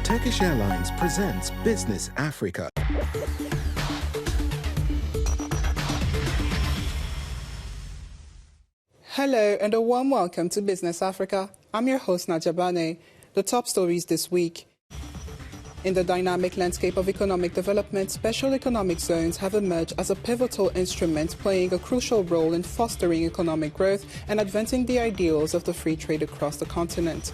Turkish Airlines presents Business Africa. Hello and a warm welcome to Business Africa. I'm your host Nadia Bane. The top stories this week. In the dynamic landscape of economic development, special economic zones have emerged as a pivotal instrument playing a crucial role in fostering economic growth and advancing the ideals of the free trade across the continent.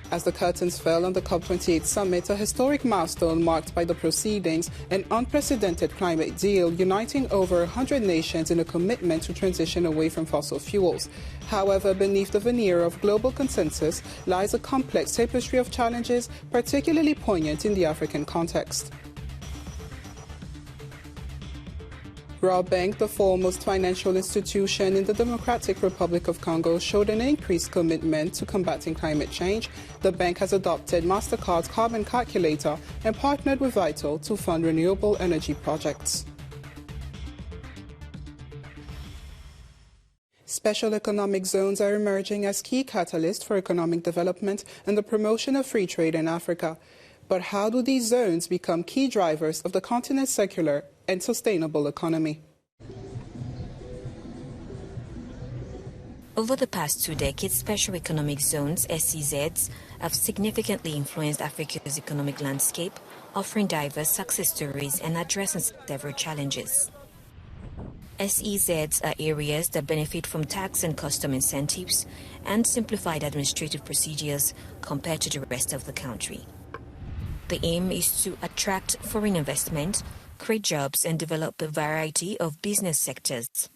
As the curtains fell on the COP28 summit, a historic milestone marked by the proceedings, an unprecedented climate deal uniting over 100 nations in a commitment to transition away from fossil fuels. However, beneath the veneer of global consensus lies a complex tapestry of challenges, particularly poignant in the African context. World Bank, the foremost financial institution in the Democratic Republic of Congo, showed an increased commitment to combating climate change. The bank has adopted MasterCard's carbon calculator and partnered with Vital to fund renewable energy projects. Special economic zones are emerging as key catalysts for economic development and the promotion of free trade in Africa. But how do these zones become key drivers of the continent's circular and sustainable economy? Over the past 2 decades, special economic zones, SEZs, have significantly influenced Africa's economic landscape, offering diverse success stories and addressing several challenges. SEZs are areas that benefit from tax and custom incentives and simplified administrative procedures compared to the rest of the country. The aim is to attract foreign investment, create jobs, and develop a variety of business sectors.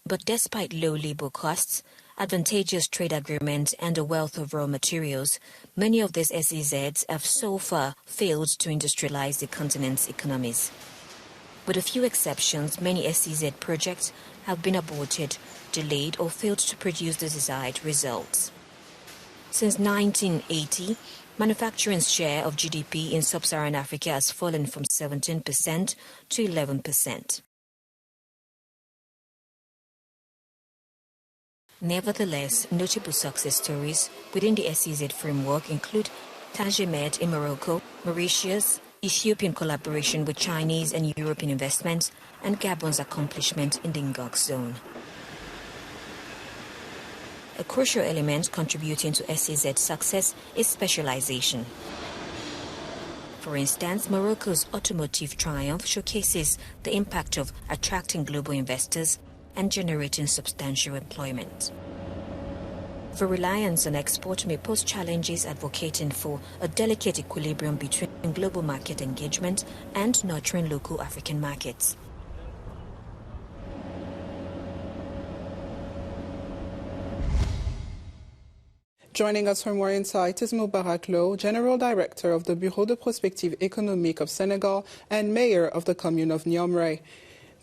But despite low labor costs, advantageous trade agreements, and a wealth of raw materials, many of these SEZs have so far failed to industrialize the continent's economies. With a few exceptions, many SEZ projects have been aborted, delayed, or failed to produce the desired results. Since 1980, manufacturing's share of GDP in sub-Saharan Africa has fallen from 17% to 11%. Nevertheless, notable success stories within the SEZ framework include Tangier in Morocco, Mauritius, Ethiopian collaboration with Chinese and European investments, and Gabon's accomplishment in the Ngok zone. A crucial element contributing to SEZ success is specialization. For instance, Morocco's automotive triumph showcases the impact of attracting global investors and generating substantial employment. The reliance on export may pose challenges advocating for a delicate equilibrium between global market engagement and nurturing local African markets. Joining us for more insight is Mubarak Lo, General Director of the Bureau de Prospective Économique of Senegal and Mayor of the Commune of Niomre.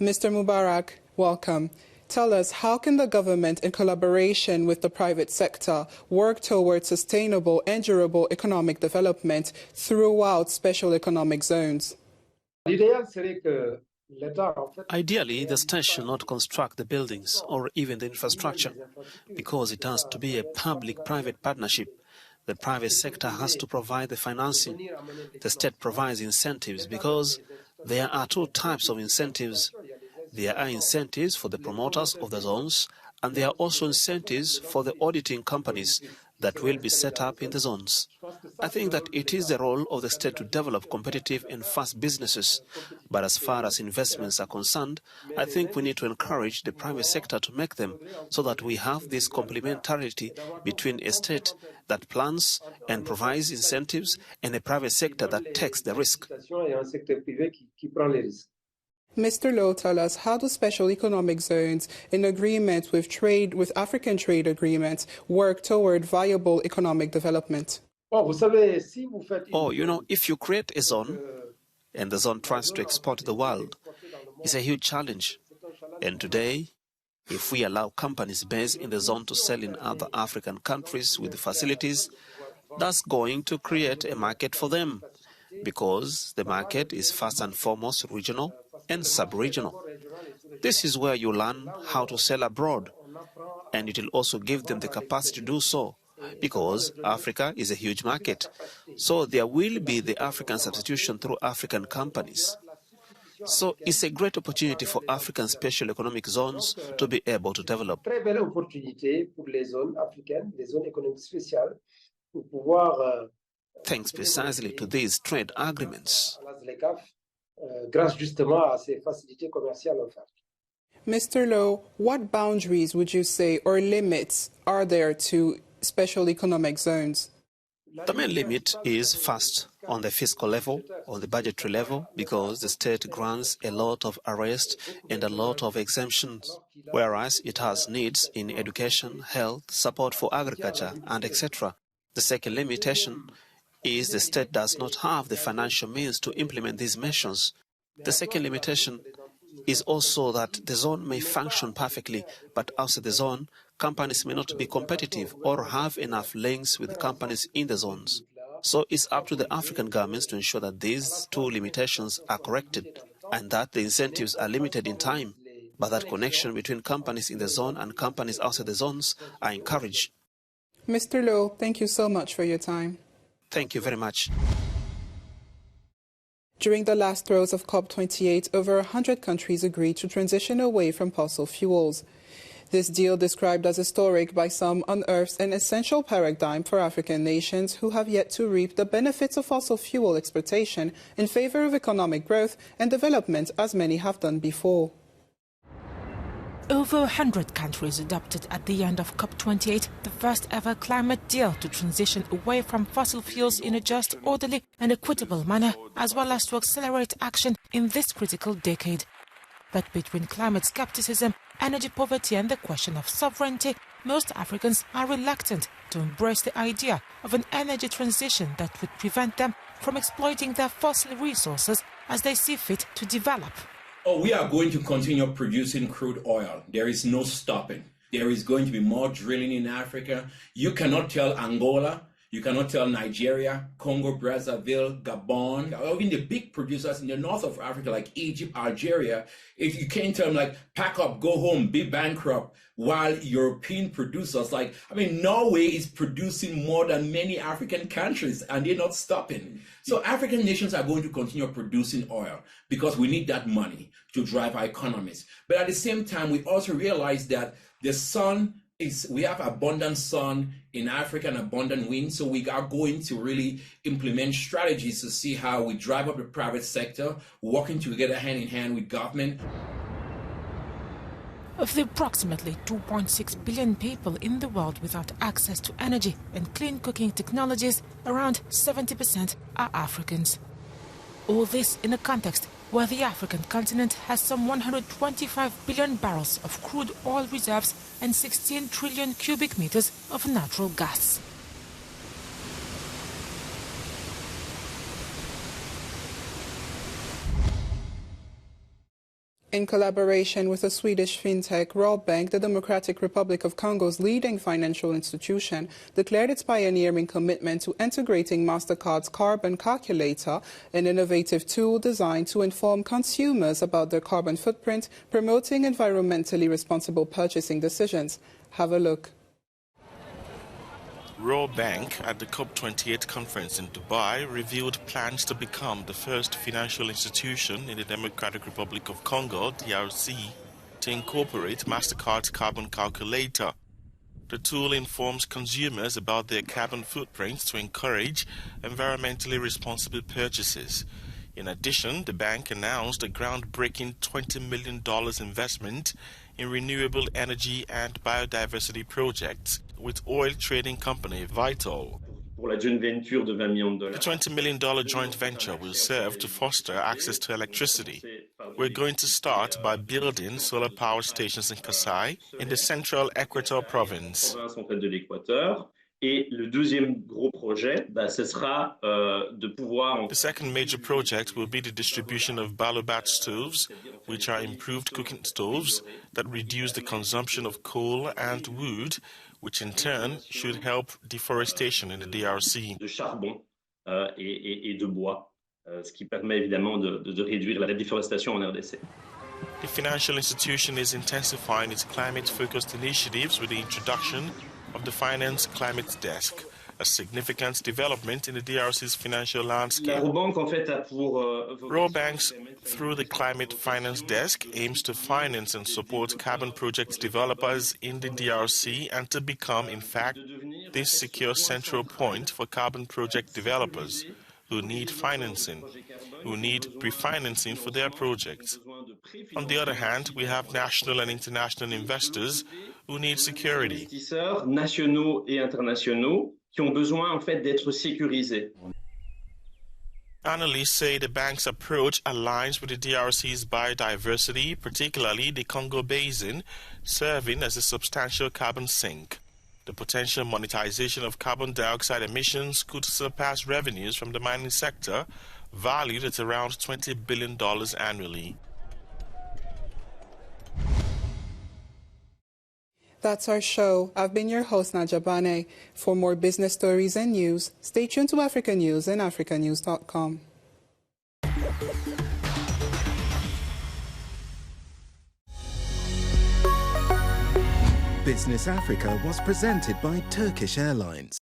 Mr. Mubarak, welcome. Tell us, how can the government, in collaboration with the private sector, work towards sustainable and durable economic development throughout special economic zones? Ideally, the state should not construct the buildings or even the infrastructure, because it has to be a public-private partnership. The private sector has to provide the financing. The state provides incentives, because there are two types of incentives. There are incentives for the promoters of the zones, and there are also incentives for the auditing companies that will be set up in the zones. I think that it is the role of the state to develop competitive and fast businesses. But as far as investments are concerned, I think we need to encourage the private sector to make them, so that we have this complementarity between a state that plans and provides incentives and a private sector that takes the risk. Mr. Lowe, tell us, how do special economic zones, in agreement with African trade agreements, work toward viable economic development? If you create a zone and the zone tries to export to the world, it's a huge challenge. And today, if we allow companies based in the zone to sell in other African countries with the facilities, that's going to create a market for them, because the market is first and foremost regional and sub-regional. This is where you learn how to sell abroad, and it will also give them the capacity to do so. because Africa is a huge market. So there will be the African substitution through African companies. So it's a great opportunity for African special economic zones to be able to develop. Très belle opportunité pour les zones africaines, les zones économiques spéciales, pour pouvoir thanks precisely to these trade agreements. Grâce justement à ces facilités commerciales offertes. Mr. Lowe, what boundaries would you say or limits are there to special economic zones? The main limit is first on the fiscal level, on the budgetary level, because the state grants a lot of arrest and a lot of exemptions, whereas it has needs in education, health, support for agriculture, and etc. The second limitation is the state does not have the financial means to implement these measures. The second limitation is also that the zone may function perfectly, but outside the zone, companies may not be competitive or have enough links with companies in the zones. So it's up to the African governments to ensure that these two limitations are corrected and that the incentives are limited in time, but that connection between companies in the zone and companies outside the zones are encouraged. Mr. Lowe, thank you so much for your time. Thank you very much. During the last throes of COP28, over 100 countries agreed to transition away from fossil fuels. This deal, described as historic by some, unearths an essential paradigm for African nations who have yet to reap the benefits of fossil fuel exploitation in favor of economic growth and development, as many have done before. Over 100 countries adopted at the end of COP28 the first ever climate deal to transition away from fossil fuels in a just, orderly and equitable manner, as well as to accelerate action in this critical decade. But between climate skepticism, energy poverty and the question of sovereignty, most Africans are reluctant to embrace the idea of an energy transition that would prevent them from exploiting their fossil resources as they see fit to develop. Oh, we are going to continue producing crude oil. There is no stopping. There is going to be more drilling in Africa. You cannot tell Angola, you cannot tell Nigeria, Congo, Brazzaville, Gabon, or even the big producers in the north of Africa like Egypt, Algeria. If you can't tell them, like, pack up, go home, be bankrupt, while European producers, like, Norway is producing more than many African countries and they're not stopping. So African nations are going to continue producing oil because we need that money to drive our economies. But at the same time, we also realize that the sun we have abundant sun in Africa and abundant wind, so we are going to really implement strategies to see how we drive up the private sector, working together hand in hand with government. Of the approximately 2.6 billion people in the world without access to energy and clean cooking technologies, around 70% are Africans. All this in a context where the African continent has some 125 billion barrels of crude oil reserves and 16 trillion cubic meters of natural gas. In collaboration with the Swedish fintech World Bank, the Democratic Republic of Congo's leading financial institution declared its pioneering commitment to integrating MasterCard's carbon calculator, an innovative tool designed to inform consumers about their carbon footprint, promoting environmentally responsible purchasing decisions. Have a look. World Bank at the COP28 conference in Dubai revealed plans to become the first financial institution in the Democratic Republic of Congo, DRC, to incorporate MasterCard's carbon calculator. The tool informs consumers about their carbon footprints to encourage environmentally responsible purchases. In addition, the bank announced a groundbreaking $20 million investment in renewable energy and biodiversity projects with oil trading company Vital. The $20 million joint venture will serve to foster access to electricity. We're going to start by building solar power stations in Kasai, in the central Equator province. The second major project will be the distribution of Balubat stoves, which are improved cooking stoves that reduce the consumption of coal and wood, which in turn should help deforestation in the DRC. The financial institution is intensifying its climate-focused initiatives with the introduction of the Finance Climate Desk, a significant development in the DRC's financial landscape. Robanks, through the Climate Finance Desk, aims to finance and support carbon project developers in the DRC and to become, in fact, this secure central point for carbon project developers who need financing, who need pre-financing for their projects. On the other hand, we have national and international investors who need security. Analysts say the bank's approach aligns with the DRC's biodiversity, particularly the Congo Basin, serving as a substantial carbon sink. The potential monetization of carbon dioxide emissions could surpass revenues from the mining sector, valued at around $20 billion annually. That's our show. I've been your host, Naja Bane. For more business stories and news, stay tuned to Africa News and africanews.com. Business Africa was presented by Turkish Airlines.